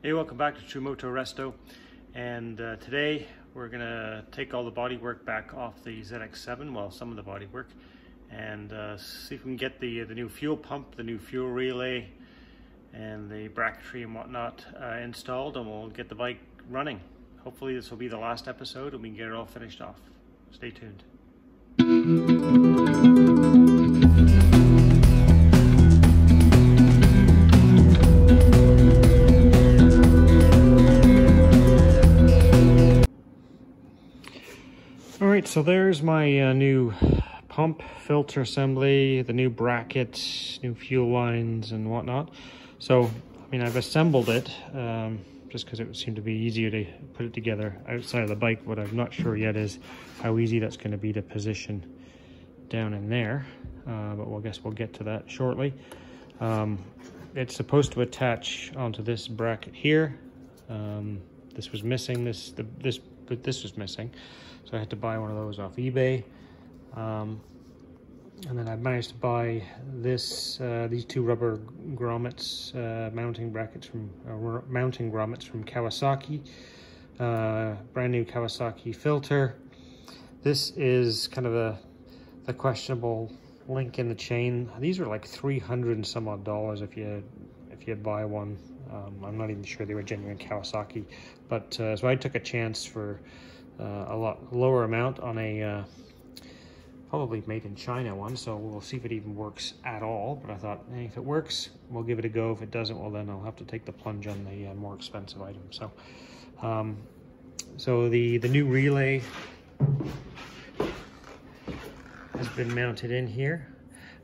Hey, welcome back to True-Moto-Resto, and today we're going to take all the bodywork back off the ZX7, well, some of the bodywork, and see if we can get the new fuel pump, the new fuel relay, and the bracketry and whatnot installed, and we'll get the bike running. Hopefully this will be the last episode and we can get it all finished off. Stay tuned. Alright, so there's my new pump filter assembly, the new brackets, new fuel lines and whatnot. So, I mean, I've assembled it just because it seemed to be easier to put it together outside of the bike. What I'm not sure yet is how easy that's going to be to position down in there, but I guess we'll get to that shortly. It's supposed to attach onto this bracket here. This was missing, this was missing. So I had to buy one of those off eBay, and then I managed to buy these two rubber grommets, mounting grommets from Kawasaki, brand new Kawasaki filter. This is kind of the questionable link in the chain. These are like $300 and some odd if you buy one. I'm not even sure they were genuine Kawasaki, but so I took a chance for a lot lower amount on a probably made in China one, so we'll see if it even works at all. But I thought, hey, if it works, we'll give it a go. If it doesn't, well, then I'll have to take the plunge on the more expensive item. So so the new relay has been mounted in here,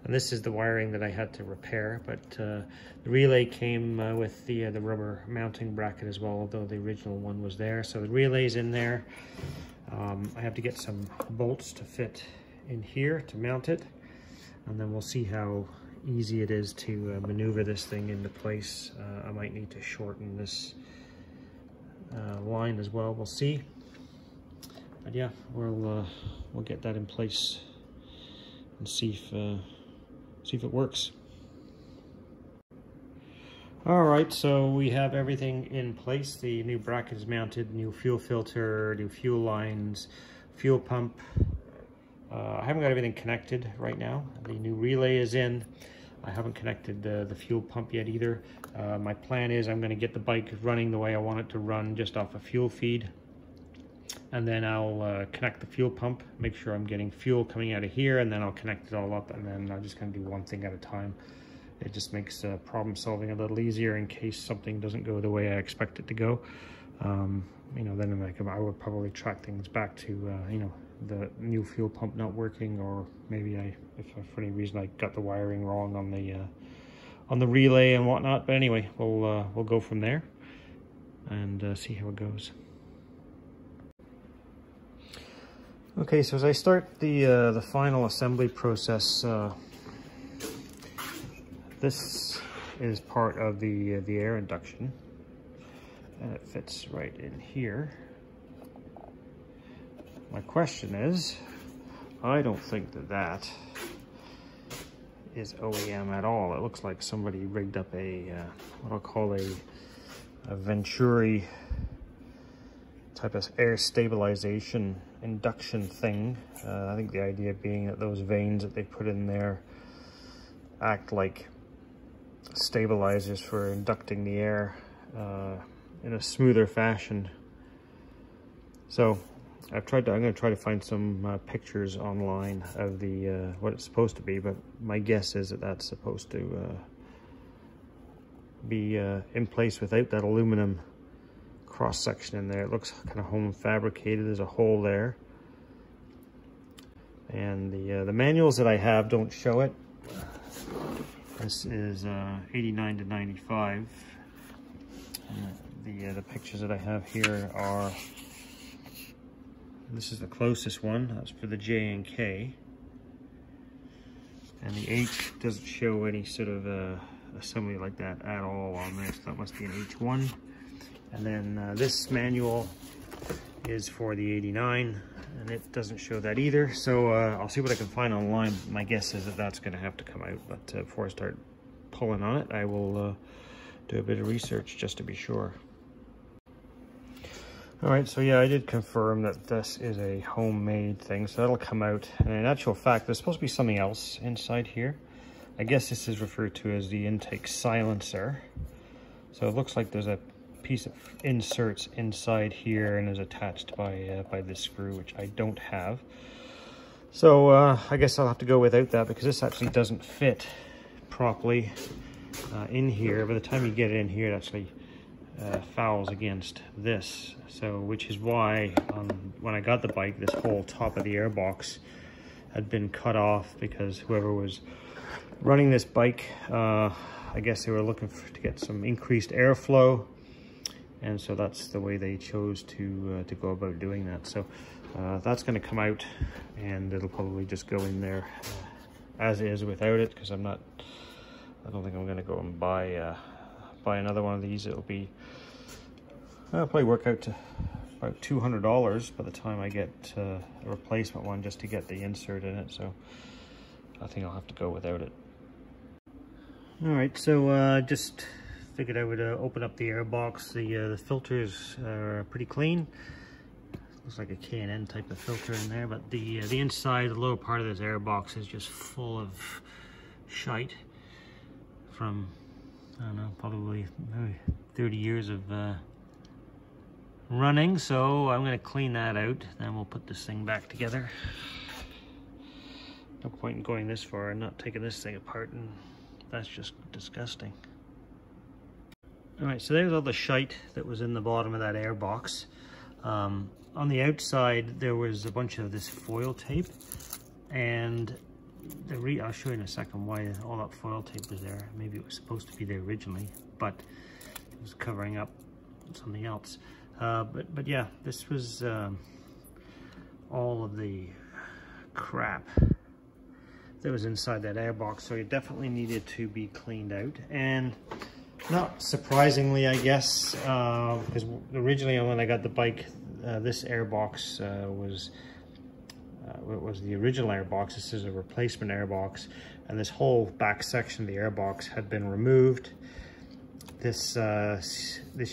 and this is the wiring that I had to repair, but the relay came with the rubber mounting bracket as well, although the original one was there. So the relay's in there. I have to get some bolts to fit in here to mount it, and then we'll see how easy it is to maneuver this thing into place. I might need to shorten this line as well, we'll see. But yeah, we'll get that in place and see if it works. All right, so we have everything in place. The new bracket is mounted, new fuel filter, new fuel lines, fuel pump. I haven't got everything connected right now. The new relay is in. I haven't connected the fuel pump yet either. My plan is I'm going to get the bike running the way I want it to run, just off a fuel feed. And then I'll connect the fuel pump, make sure I'm getting fuel coming out of here, and then I'll connect it all up, and then I'm just going to do one thing at a time. It just makes problem solving a little easier in case something doesn't go the way I expect it to go. You know, then I would probably track things back to you know, the new fuel pump not working, or maybe if for any reason I got the wiring wrong on the relay and whatnot. But anyway, we'll go from there and see how it goes. Okay, so as I start the final assembly process, this is part of the air induction, and it fits right in here. My question is, I don't think that is OEM at all. It looks like somebody rigged up a what I'll call a Venturi type of air stabilization induction thing. I think the idea being that those vanes that they put in there act like stabilizers for inducting the air in a smoother fashion. So I'm going to try to find some pictures online of the what it's supposed to be, but my guess is that that's supposed to be in place without that aluminum cross section in there. It looks kind of home fabricated. There's a hole there, and the manuals that I have don't show it. This is 89 to 95. The pictures that I have here are, this is the closest one. That's for the J and K, and the H doesn't show any sort of assembly like that at all on this. That must be an H1. And then this manual is for the 89, and it doesn't show that either. So I'll see what I can find online. My guess is that that's going to have to come out, but before I start pulling on it, I will do a bit of research just to be sure. All right, so yeah, I did confirm that this is a homemade thing, so that'll come out. And in actual fact, there's supposed to be something else inside here. I guess this is referred to as the intake silencer. So it looks like there's a piece of inserts inside here and is attached by this screw, which I don't have. So I guess I'll have to go without that because this actually doesn't fit properly in here. By the time you get it in here, it actually fouls against this. So which is why when I got the bike, this whole top of the airbox had been cut off because whoever was running this bike, I guess they were looking to get some increased airflow, and so that's the way they chose to go about doing that. So that's going to come out, and it'll probably just go in there as is without it, because I don't think I'm going to go and buy another one of these. It'll probably work out to about $200 by the time I get a replacement one just to get the insert in it. So I think I'll have to go without it. All right, so just figured I would open up the airbox. The filters are pretty clean. Looks like a K&N type of filter in there, but the inside, the lower part of this airbox is just full of shite from, I don't know, probably 30 years of running. So I'm going to clean that out, then we'll put this thing back together. No point in going this far and not taking this thing apart, and that's just disgusting. All right, so there's all the shite that was in the bottom of that airbox. On the outside, there was a bunch of this foil tape, and I'll show you in a second why all that foil tape was there. Maybe it was supposed to be there originally, but it was covering up something else. But yeah, this was all of the crap that was inside that airbox, so it definitely needed to be cleaned out. And not surprisingly, I guess, because originally when I got the bike, this airbox was the original airbox. This is a replacement airbox, and this whole back section of the airbox had been removed. This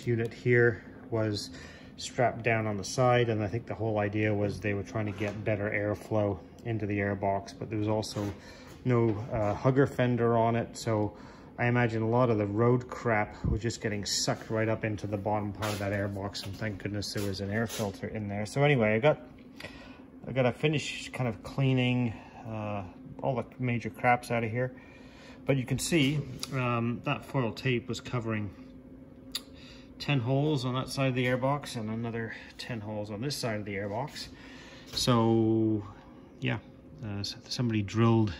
unit here was strapped down on the side, and I think the whole idea was they were trying to get better airflow into the airbox, but there was also no hugger fender on it, so I imagine a lot of the road crap was just getting sucked right up into the bottom part of that airbox, and thank goodness there was an air filter in there. So anyway, I got to finish kind of cleaning all the major craps out of here, but you can see that foil tape was covering 10 holes on that side of the airbox and another 10 holes on this side of the airbox. So yeah, somebody drilled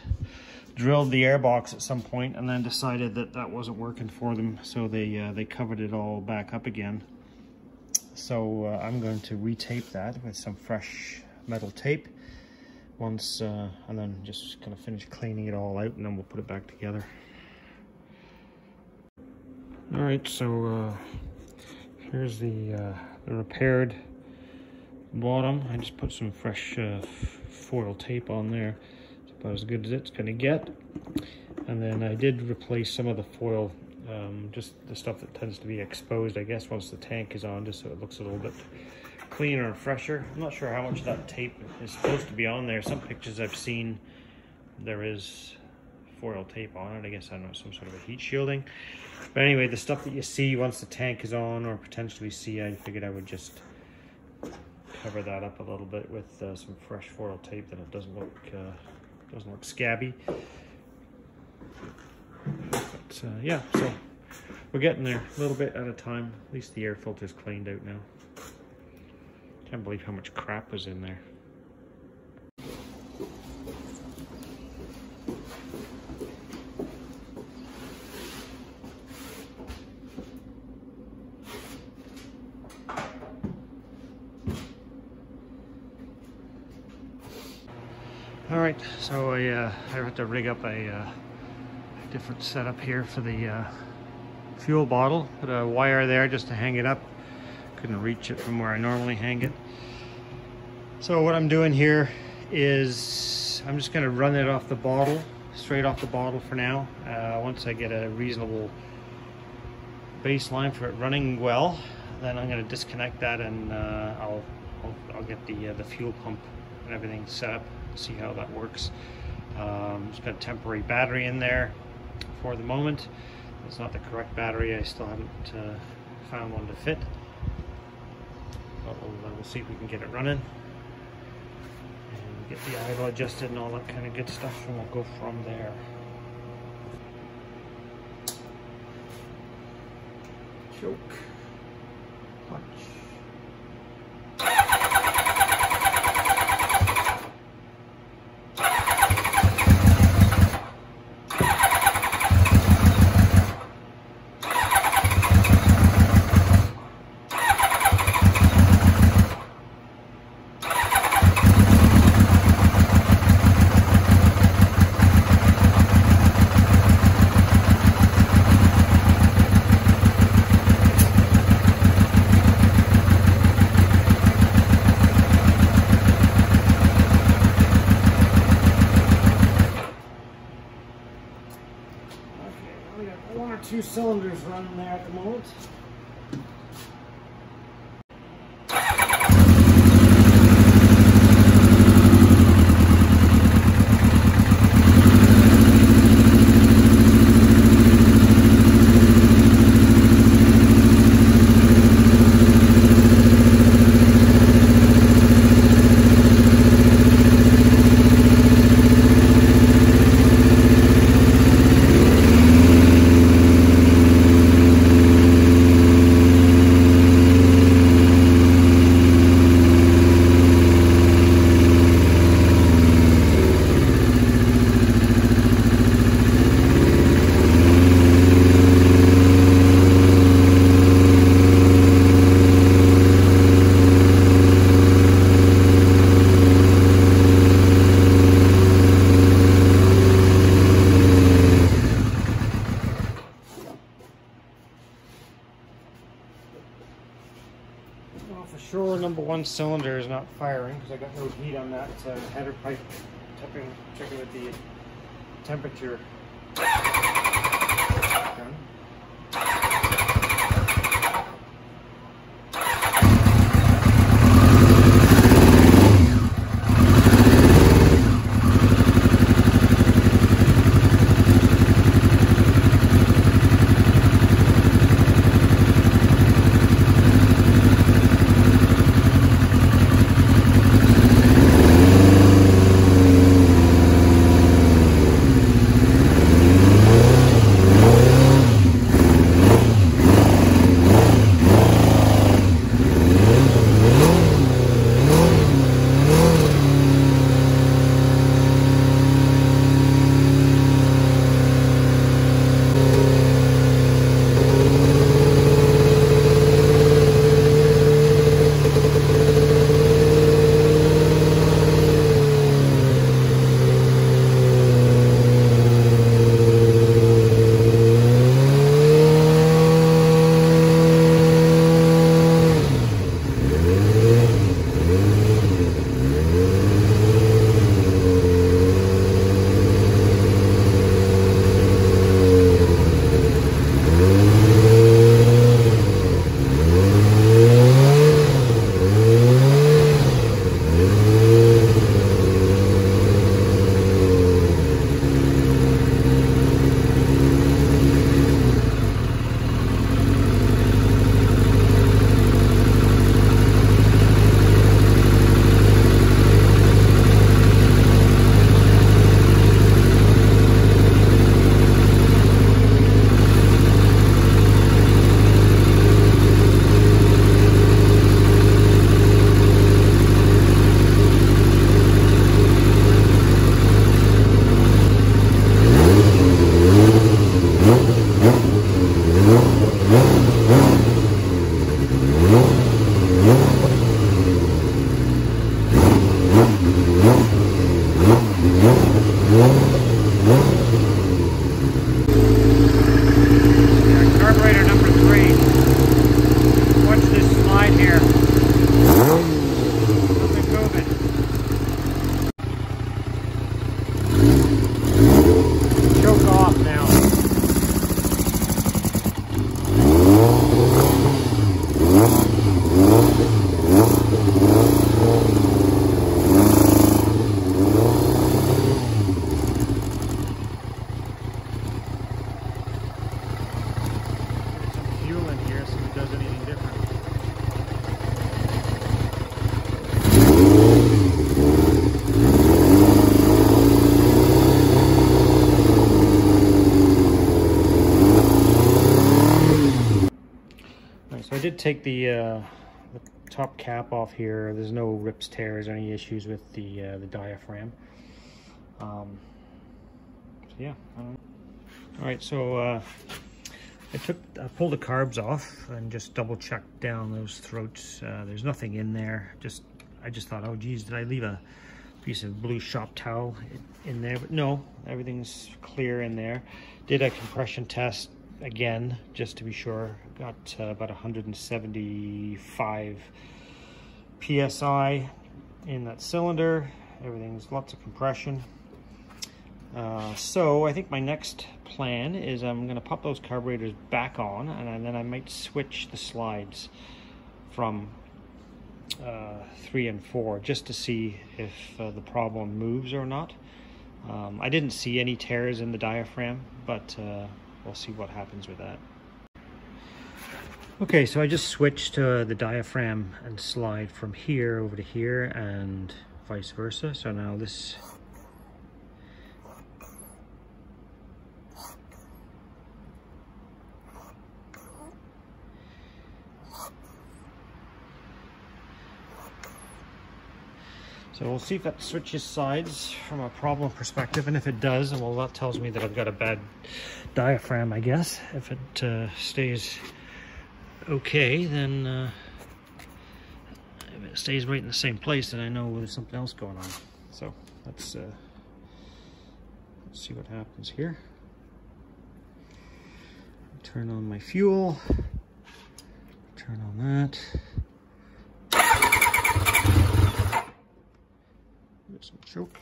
the airbox at some point and then decided that that wasn't working for them, so they covered it all back up again. So I'm going to retape that with some fresh metal tape once, and then just kind of finish cleaning it all out, and then we'll put it back together. All right, so here's the repaired bottom. I just put some fresh foil tape on there. It's about as good as it's gonna get. And then I did replace some of the foil, just the stuff that tends to be exposed, I guess, once the tank is on, just so it looks a little bit cleaner and fresher. I'm not sure how much of that tape is supposed to be on there. Some pictures I've seen, there is foil tape on it. I guess, I don't know, some sort of a heat shielding. But anyway, the stuff that you see once the tank is on, or potentially see, I figured I would just cover that up a little bit with some fresh foil tape, that it doesn't look scabby. But yeah, so we're getting there a little bit at a time. At least the air filter's cleaned out now. Can't believe how much crap was in there. All right, so I had to rig up a different setup here for the fuel bottle. Put a wire there just to hang it up. Couldn't reach it from where I normally hang it. So what I'm doing here is I'm just going to run it off the bottle, straight off the bottle for now. Once I get a reasonable baseline for it running well. Then I'm going to disconnect that, and I'll get the fuel pump and everything set up, see how that works. Just got a temporary battery in there for the moment. It's not the correct battery. I still haven't found one to fit. But we'll see if we can get it running and get the idle adjusted and all that kind of good stuff, and we'll go from there. Choke. Punch. Two cylinders running there at the moment. Well, for sure, number one cylinder is not firing because I got no heat on that header pipe. Checking with the temperature. Done. did take the top cap off here. There's no rips, tears, or any issues with the diaphragm. So yeah. All right, so I pulled the carbs off and just double checked down those throats. There's nothing in there. I just thought, oh geez, did I leave a piece of blue shop towel in there? But no, everything's clear in there. Did a compression test again, just to be sure. Got about 175 PSI in that cylinder. Everything's lots of compression. So I think my next plan is I'm going to pop those carburetors back on, and then I might switch the slides from 3 and 4 just to see if the problem moves or not. I didn't see any tears in the diaphragm, but we'll see what happens with that. Okay, so I just switched the diaphragm and slide from here over to here and vice versa. So now this so we'll see if that switches sides from a problem perspective, and if it does, well, that tells me that I've got a bad diaphragm, I guess. If it stays okay, then if it stays right in the same place, then I know there's something else going on. So let's see what happens here. Turn on my fuel. Turn on that. Some choke.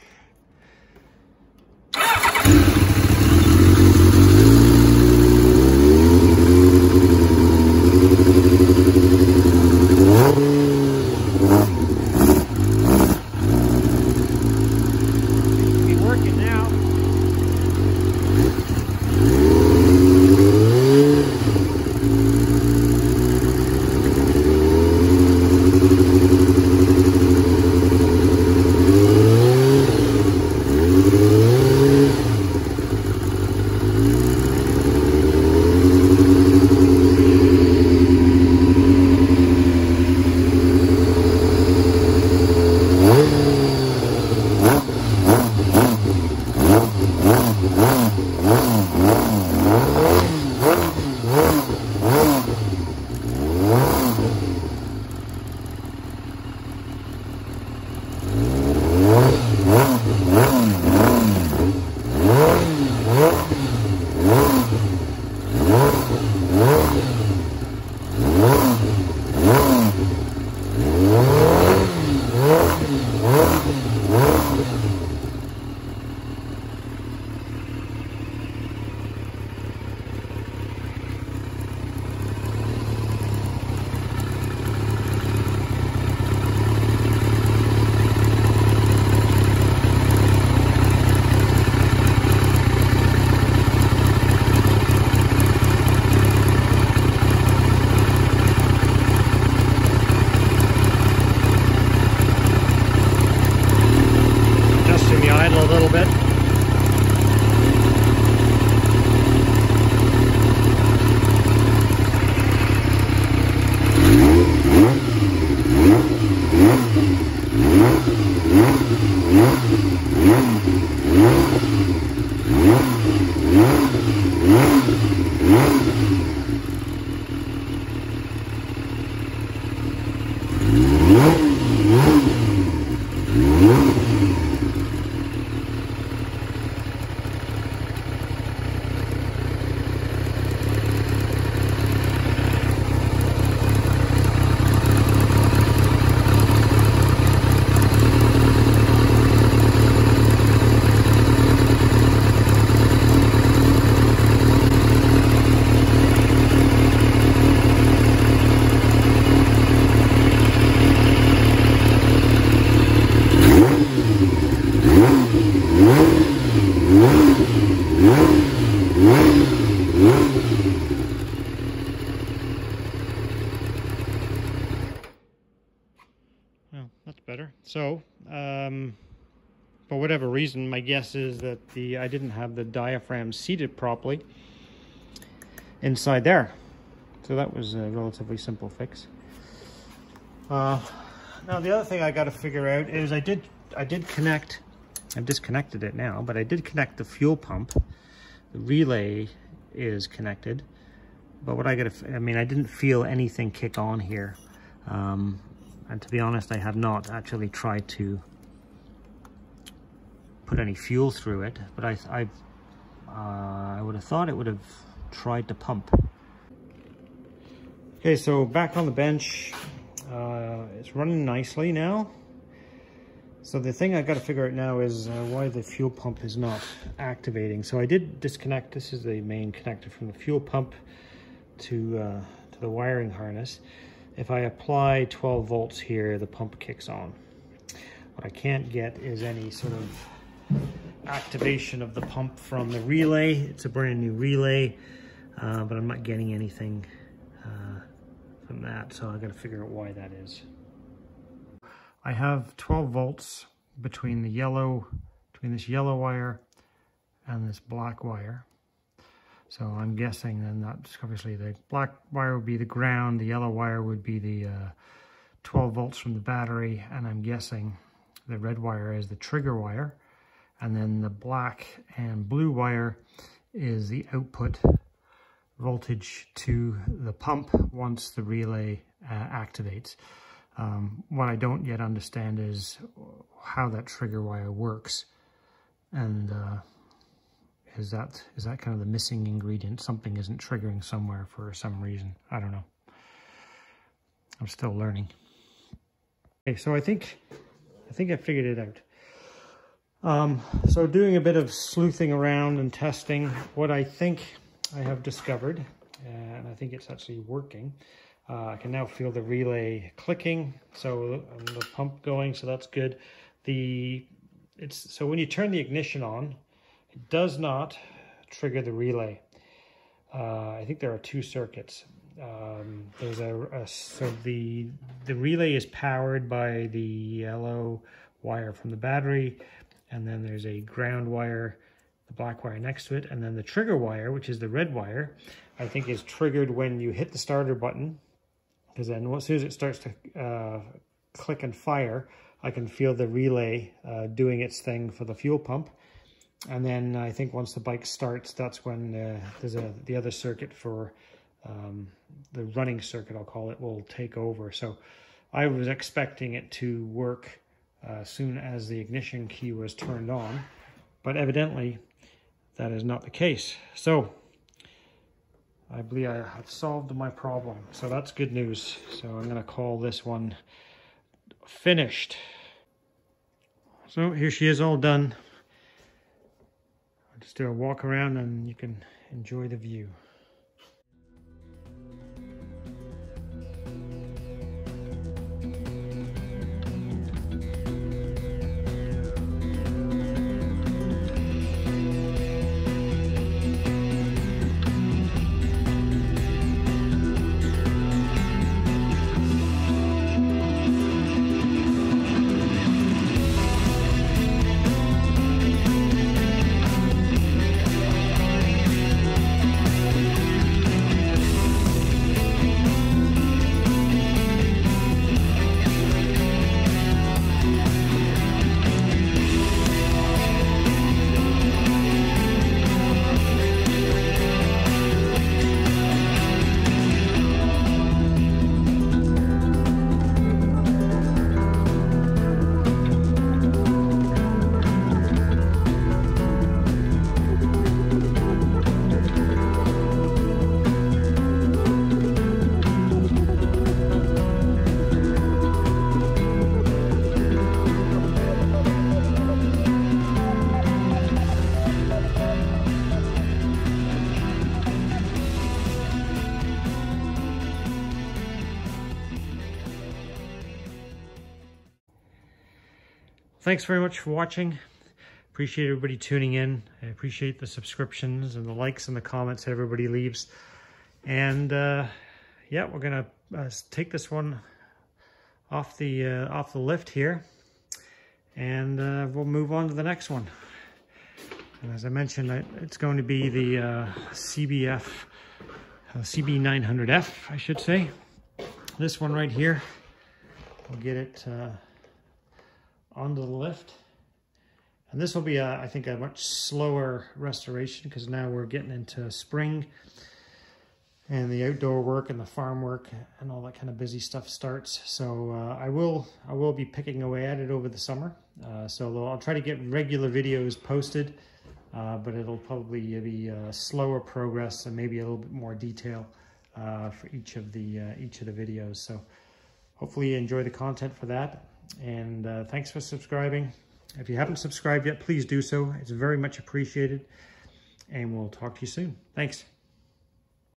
Be working now. Well, that's better. So, for whatever reason, my guess is that I didn't have the diaphragm seated properly inside there. So that was a relatively simple fix. Now the other thing I got to figure out is I did connect, I've disconnected it now, but I did connect the fuel pump. The relay is connected, but what I didn't feel anything kick on here. And to be honest, I have not actually tried to put any fuel through it, but I would have thought it would have tried to pump. Okay, so back on the bench, it's running nicely now. So the thing I got to figure out now is why the fuel pump is not activating. So I did disconnect. This is the main connector from the fuel pump to the wiring harness. If I apply 12 volts here, the pump kicks on. What I can't get is any sort of activation of the pump from the relay. It's a brand new relay, but I'm not getting anything from that, so I've got to figure out why that is. I have 12 volts between this yellow wire and this black wire. So I'm guessing then that's obviously the black wire would be the ground, the yellow wire would be the 12 volts from the battery, and I'm guessing the red wire is the trigger wire, and then the black and blue wire is the output voltage to the pump once the relay activates. What I don't yet understand is how that trigger wire works, and is that kind of the missing ingredient? Something isn't triggering somewhere for some reason. I don't know. I'm still learning. Okay, so I think I figured it out. So doing a bit of sleuthing around and testing, what I think I have discovered, and I think it's actually working. I can now feel the relay clicking, so the pump going, so that's good. So when you turn the ignition on, it does not trigger the relay. I think there are two circuits. So the relay is powered by the yellow wire from the battery, and then there's a ground wire, the black wire next to it, and then the trigger wire, which is the red wire, I think is triggered when you hit the starter button, because then as soon as it starts to click and fire, I can feel the relay doing its thing for the fuel pump. And then I think once the bike starts, that's when there's the other circuit for the running circuit, I'll call it, will take over. So I was expecting it to work as soon as the ignition key was turned on, but evidently that is not the case. So I believe I have solved my problem. So that's good news. So I'm going to call this one finished. So here she is, all done. I'll just do a walk around and you can enjoy the view. Thanks very much for watching. Appreciate everybody tuning in. I appreciate the subscriptions and the likes and the comments that everybody leaves. And yeah, we're gonna take this one off the lift here, and we'll move on to the next one. And as I mentioned, it's going to be the CBF CB900F, I should say. This one right here, we'll get it onto the lift. And this will be, I think, a much slower restoration because now we're getting into spring and the outdoor work and the farm work and all that kind of busy stuff starts. So I will be picking away at it over the summer. So I'll try to get regular videos posted, but it'll probably be slower progress and maybe a little bit more detail for each of the videos. So hopefully you enjoy the content for that. And thanks for subscribing. If you haven't subscribed yet, please do so. It's very much appreciated. And we'll talk to you soon. Thanks.